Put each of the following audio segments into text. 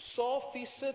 100%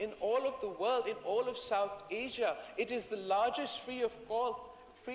in all of the world, in all of South Asia, it is the largest free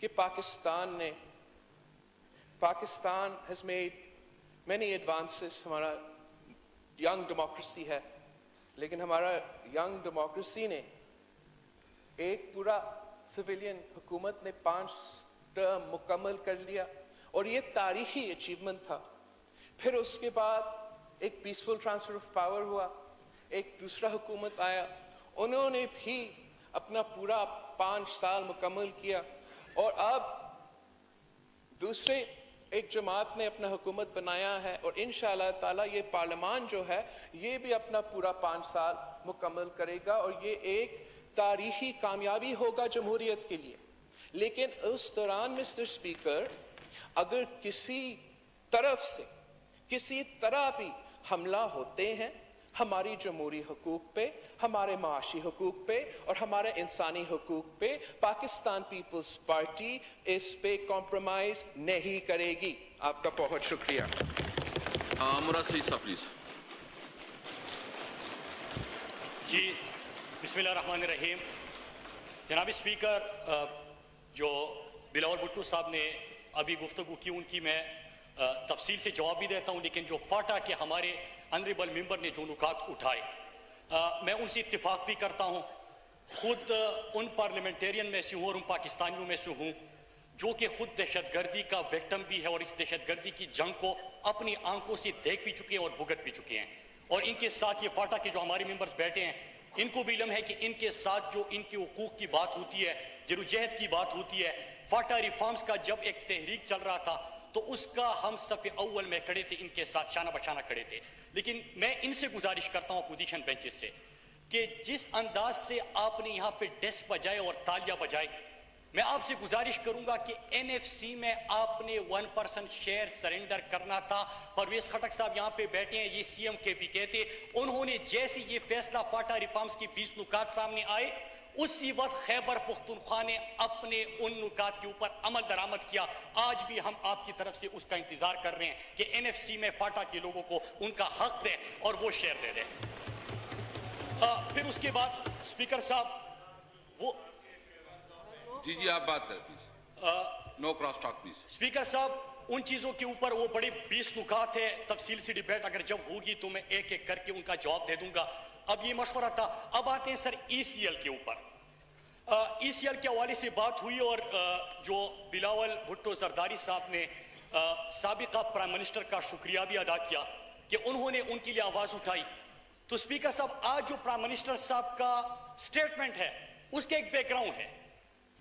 کہ Pakistan has made many advances. ہمارا young democracy ہے, لیکن ہمارا young democracy نے ایک پورا سویلین حکومت نے 5 ٹرم مکمل کر لیا, اور یہ تاریخی اچیومنٹ تھا. پھر اس کے بعد ایک پیسفل ٹرانسفر آف پاور ہوا, ایک دوسرا حکومت آیا, انہوں نے بھی اپنا پورا 5 سال مکمل کیا, اور اب دوسرے ایک جماعت نے اپنا حکومت بنایا ہے, اور انشاءاللہ تعالیٰ یہ پارلیمان جو ہے یہ بھی اپنا پورا 5 سال مکمل کرے گا, اور یہ ایک تاریخی کامیابی ہوگا جمہوریت کے لیے. لیکن اس دوران مسٹر اسپیکر اگر کسی طرف سے کسی طرح بھی حملہ ہوتے ہیں ہماری جمہوری حقوق پہ, ہمارے معاشی حقوق پہ, اور ہمارے انسانی حقوق پہ, پاکستان پیپلز پارٹی اس پہ کمپرومائز نہیں کرے گی. آپ کا بہت شکریہ. مراد سعید صاحب پلیز. جی بسم اللہ الرحمن الرحیم. جناب اسپیکر, جو بلاول بھٹو صاحب نے ابھی گفتگو کی ان کی میں تفصیل سے جواب بھی دیتا ہوں, لیکن جو فاٹا کے ہمارے انریبل ممبر نے جو نکات اٹھائے میں ان سے اتفاق بھی کرتا ہوں. خود ان پارلیمنٹیرین میں سے ہوں اور ان پاکستانیوں میں سے ہوں جو کہ خود دہشت گردی کا وکٹم بھی ہے, اور اس دہشت گردی کی جنگ کو اپنی آنکھوں سے دیکھ بھی چکے ہیں اور بھگت بھی چکے ہیں. اور ان کے ساتھ یہ فاٹا کے جو ہمارے ممبرز بیٹھے ہیں ان کو بھی علم ہے کہ ان کے ساتھ جو ان کے حقوق کی بات ہوتی ہے, جدوجہد کی بات ہوتی ہے, فاٹا ریفارمز کا جب ایک تحریک چل رہا تھا تو اس کا ہم صف اول میں کھڑے تھے, ان کے ساتھ شانہ بشانہ کھڑے تھے. لیکن میں ان سے گزارش کرتا ہوں اپوزیشن بینچز سے کہ جس انداز سے آپ نے یہاں پہ ڈیسک بجائے اور تالیاں بجائے, میں آپ سے گزارش کروں گا کہ این ایف سی میں آپ نے 1% شیئر سرنڈر کرنا تھا. پرویز خٹک صاحب یہاں پہ بیٹھے ہیں, یہ سی ایم کے پی کے تھے, انہوں نے جیسے یہ فیصلہ فاٹا ریفارمز کی 20 نکات سامنے آئے اسی وقت خیبر پختونخوا نے اپنے ان نکات کے اوپر عمل درآمد کیا. آج بھی ہم آپ کی طرف سے اس کا انتظار کر رہے ہیں کہ این ایف سی میں فاٹا کے لوگوں کو ان کا حق دے اور وہ شیئر دے دے. پھر اس کے بعد اسپیکر صاحب وہ جی آپ بات کریں please, no cross talk please. Speaker صاحب ان چیزوں کے اوپر وہ بڑے 20 نکات ہے, تفصیل سے ڈیبیٹ اگر جب ہوگی تو میں ایک ایک کر کے ان کا جواب دے دوں گا. اب یہ مشورہ تھا. اب آتے ہیں سر ای سی ایل کے اوپر. ای سی ایل کے حوالے سے بات ہوئی, اور جو بلاول بھٹو زرداری صاحب نے سابقہ پرائم منسٹر کا شکریہ بھی ادا کیا کہ انہوں نے ان کے لیے آواز اٹھائی. تو اسپیکر صاحب آج جو پرائم منسٹر صاحب کا سٹیٹمنٹ ہے اس کے ایک بیک گراؤنڈ ہے.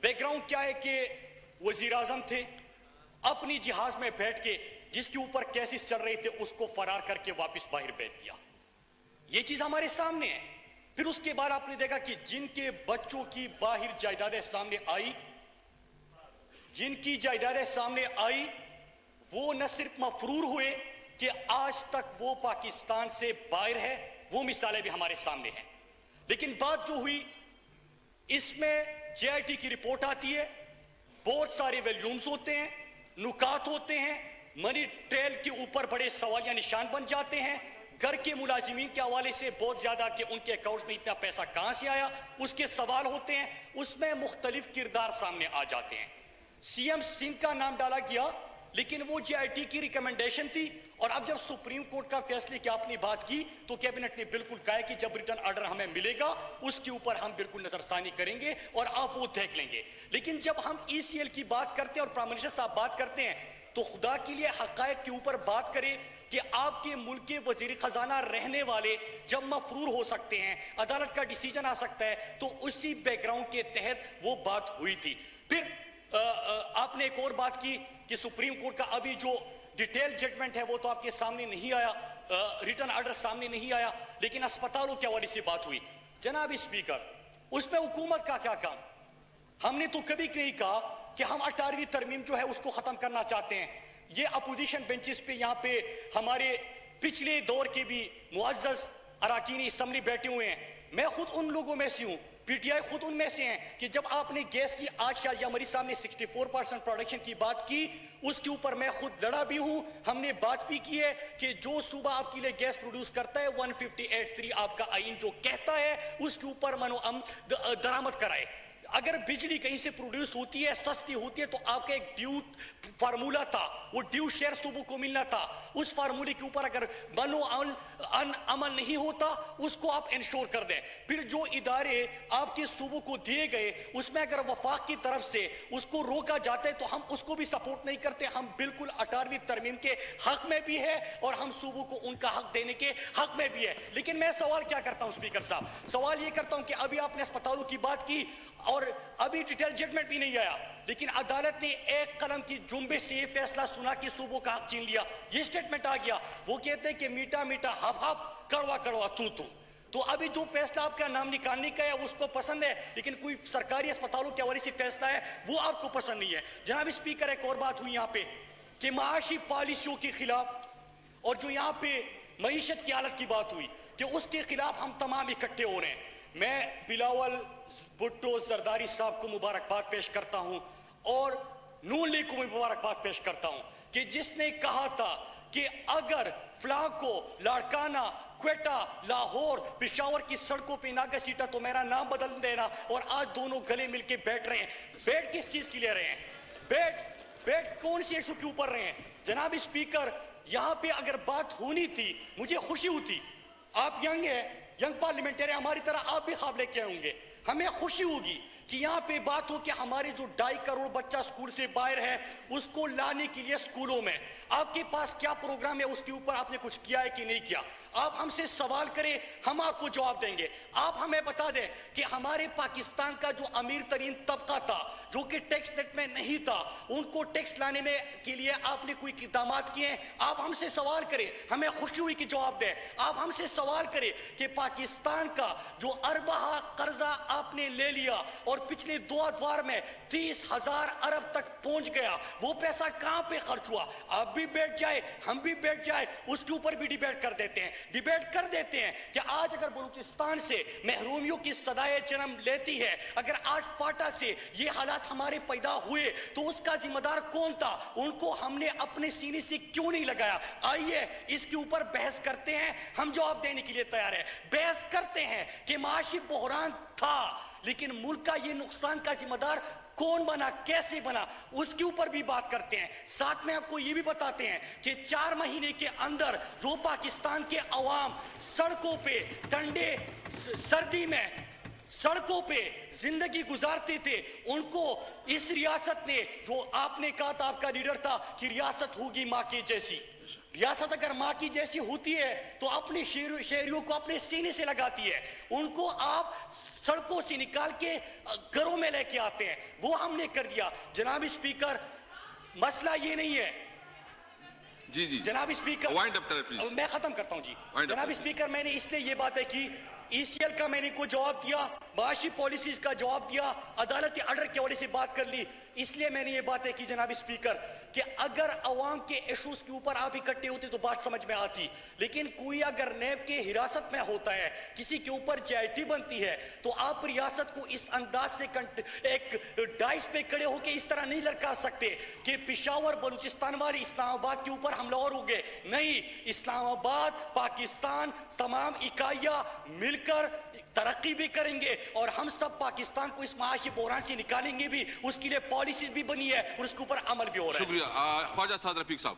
بیک گراؤنڈ کیا ہے کہ وزیر اعظم تھے, اپنی جہاز میں بیٹھ کے جس کے اوپر کیسز چل رہے تھے اس کو فرار کر کے واپس باہر بھیج دیا. یہ چیز ہمارے سامنے ہے. پھر اس کے بعد آپ نے دیکھا کہ جن کے بچوں کی باہر جائیدادیں سامنے آئی, جن کی جائیدادیں سامنے آئی وہ نہ صرف مفرور ہوئے کہ آج تک وہ پاکستان سے باہر ہے, وہ مثالیں بھی ہمارے سامنے ہیں. لیکن بات جو ہوئی اس میں جے آئی ٹی کی رپورٹ آتی ہے, بہت سارے ویلیومز ہوتے ہیں, نکات ہوتے ہیں, منی ٹریل کے اوپر بڑے سوالیہ نشان بن جاتے ہیں. گھر کے ملازمین کے حوالے سے بہت زیادہ کہ ان کے اکاؤنٹ میں اتنا پیسہ کہاں سے آیا اس کے سوال ہوتے ہیں. اس میں مختلف کردار سامنے آ جاتے ہیں. سی ایم سنگھ کا نام ڈالا گیا لیکن وہ جے آئی ٹی کی ریکمنڈیشن تھی, اور اب جب سپریم کورٹ کا فیصلے کی آپ نے بات کی تو کیبنٹ نے بالکل کہا کہ جب ریٹرن آرڈر ہمیں ملے گا اس کے اوپر ہم بالکل نظر ثانی کریں گے اور آپ وہ دیکھ لیں گے. لیکن جب ہم ای سی ایل کی بات کرتے ہیں اور پرائم منسٹر صاحب بات کرتے ہیں تو خدا کے لیے حقائق کے اوپر بات کرے کہ آپ کے ملک کے وزیر خزانہ رہنے والے جب مفرور ہو سکتے ہیں, عدالت کا ڈیسیجن آ سکتا ہے, تو اسی بیک گراؤنڈ کے تحت وہ بات ہوئی تھی. پھر آپ نے ایک اور بات کی کہ سپریم کورٹ کا ابھی جو ڈیٹیل ججمنٹ ہے وہ تو آپ کے سامنے نہیں آیا, ریٹرن آرڈر سامنے نہیں آیا, لیکن اسپتالوں کے حوالے سے بات ہوئی. جناب اسپیکر, اس میں حکومت کا کیا کام؟ ہم نے تو کبھی نہیں کہا کہ ہم 18ویں ترمیم جو ہے اس کو ختم کرنا چاہتے ہیں. یہ اپوزیشن بینچز پہ یہاں پہ ہمارے پچھلے دور کے بھی معزز اراکین اسمبلی بیٹھے ہوئے ہیں. میں خود ان لوگوں میں سے ہوں, پی ٹی آئی خود ان میں سے ہیں کہ جب آپ نے گیس کی آج شازیہ مری صاحب نے 64% پروڈکشن کی بات کی, اس کے اوپر میں خود لڑا بھی ہوں. ہم نے بات بھی کی ہے کہ جو صوبہ آپ کے لیے گیس پروڈیوس کرتا ہے 158.3 آپ کا آئین جو کہتا ہے اس کے اوپر درآمد کرائے. اگر بجلی کہیں سے پروڈیوس ہوتی ہے سستی ہوتی ہے تو آپ کا ایک ڈیو فارمولا تھا, وہ ڈیو شیئر صوبوں کو ملنا تھا. اس فارمولے کے اوپر اگر بنو عمل نہیں ہوتا اس کو آپ انشور کر دیں. پھر جو ادارے آپ کے صوبوں کو دیے گئے اس میں اگر وفاق کی طرف سے اس کو روکا جاتا ہے تو ہم اس کو بھی سپورٹ نہیں کرتے. ہم بالکل 18ویں ترمیم کے حق میں بھی ہے اور ہم صوبوں کو ان کا حق دینے کے حق میں بھی ہے. لیکن میں سوال کیا کرتا ہوں اسپیکر صاحب, سوال یہ کرتا ہوں کہ ابھی آپ نے اسپتالوں کی بات کی اور ابھی ڈیٹیل ججمنٹ بھی نہیں آیا, لیکن عدالت نے ایک قلم کی جنبش سے یہ فیصلہ سنا کہ صوبوں کا حق چھین لیا. یہ سٹیٹمنٹ آ گیا, وہ کہتے ہیں کہ میٹھا میٹھا ہف ہف کڑوا کڑوا تو. تو ابھی جو فیصلہ آپ کا نام نکالنے کا ہے اس کو پسند ہے, لیکن کوئی سرکاری اسپتالوں کے حوالے سے فیصلہ ہے وہ آپ کو پسند نہیں ہے. جناب اسپیکر ایک اور بات ہوئی یہاں پہ کہ معاشی پالیسیوں کے خلاف اور جو یہاں پہ معیشت کی حالت کی بات ہوئی کہ اس کے خلاف ہم تمام اکٹھے ہو رہے ہیں. میں بلاول بھٹو زرداری صاحب کو مبارکباد پیش کرتا ہوں اور نون لیگ کو مبارکباد پیش کرتا ہوں کہ جس نے کہا تھا کہ اگر فلاں کو لاڑکانہ کوئٹہ لاہور پشاور کی سڑکوں پہ نہ گھسیٹا تو میرا نام بدل دینا, اور آج دونوں گلے مل کے بیٹھ رہے ہیں. بیٹھ کس چیز کی لے رہے ہیں, بیٹھ کون سی ایشو کے اوپر رہے ہیں. جناب اسپیکر یہاں پہ اگر بات ہونی تھی مجھے خوشی ہوتی, آپ ینگ ہیں, ینگ پارلیمنٹری ہماری طرح آپ بھی خواب لے کے ہوں گے, ہمیں خوشی ہوگی کہ یہاں پہ بات ہو کہ ہمارے جو 2.5 کروڑ بچہ سکول سے باہر ہے اس کو لانے کے لیے سکولوں میں آپ کے پاس کیا پروگرام ہے, اس کے اوپر آپ نے کچھ کیا ہے کہ نہیں کیا. آپ ہم سے سوال کریں ہم آپ کو جواب دیں گے. آپ ہمیں بتا دیں کہ ہمارے پاکستان کا جو امیر ترین طبقہ تھا جو کہ ٹیکس نیٹ میں نہیں تھا ان کو ٹیکس لانے میں کے لیے آپ نے کوئی اقدامات کیے ہیں. آپ ہم سے سوال کریں, ہمیں خوشی ہوئی کہ جواب دیں. آپ ہم سے سوال کریں کہ پاکستان کا جو اربہ قرضہ آپ نے لے لیا اور پچھلے 2 ادوار میں 30,000 ارب تک پہنچ گیا, وہ پیسہ کہاں پہ خرچ ہوا. آپ بھی بیٹھ جائے ہم بھی بیٹھ جائے اس کے اوپر بھی ڈیبیٹ کر دیتے ہیں. ڈیبیٹ کر دیتے ہیں کہ آج اگر بلوچستان سے محرومیوں کی صدائے جنم لیتی ہے, اگر آج فاٹا سے یہ حالات ہمارے پیدا ہوئے تو اس کا ذمہ دار کون تھا, ان کو ہم نے اپنے سینے سے کیوں نہیں لگایا. آئیے اس کے اوپر بحث کرتے ہیں, ہم جواب دینے کے لیے تیار ہیں. بحث کرتے ہیں کہ معاشی بحران تھا لیکن ملک کا یہ نقصان کا ذمہ دار کون بنا, کیسے بنا, اس کے اوپر بھی بات کرتے ہیں. ساتھ میں آپ کو یہ بھی بتاتے ہیں کہ 4 مہینے کے اندر جو پاکستان کے عوام سڑکوں پہ ٹھنڈے سردی میں سڑکوں پہ زندگی گزارتے تھے ان کو اس ریاست نے, جو آپ نے کہا تھا آپ کا لیڈر تھا کہ ریاست ہوگی ماں کے جیسی, ریاست اگر ماں کی جیسی ہوتی ہے تو اپنے شہریوں کو اپنے سینے سے لگاتی ہے, ان کو آپ سڑکوں سے نکال کے گھروں میں لے کے آتے ہیں. وہ ہم نے کر دیا. جناب اسپیکر مسئلہ یہ نہیں ہے. جی جناب اسپیکر میں ختم کرتا ہوں. جی جناب اسپیکر میں نے اس لیے یہ باتیں کی, ECL کا میں نے کو جواب دیا, معاشی پالیسیز کا جواب دیا, عدالتی آرڈر کے حوالے سے بات کر لی, اس لیے میں نے یہ باتیں کی جناب اسپیکر کہ اگر عوام کے ایشوز کے اوپر آپ اکٹھے ہوتے تو بات سمجھ میں آتی. لیکن کوئی اگر نیب کے حراست میں ہوتا ہے, کسی کے اوپر JIT بنتی ہے تو آپ ریاست کو اس انداز سے ایک ڈائس پہ کھڑے ہو کے اس طرح نہیں لڑکا سکتے کہ پشاور بلوچستان والے اسلام آباد کے اوپر حملہ آور ہو گئے. نہیں, اسلام آباد پاکستان تمام اکائیاں مل کر ترقی بھی کریں گے اور ہم سب پاکستان کو اس معاشی بحران سے نکالیں گے بھی. اس کے لیے پالیسیز بھی بنی ہے اور اس کے اوپر عمل بھی ہو رہا ہے. شکریہ. خواجہ سعد رفیق صاحب.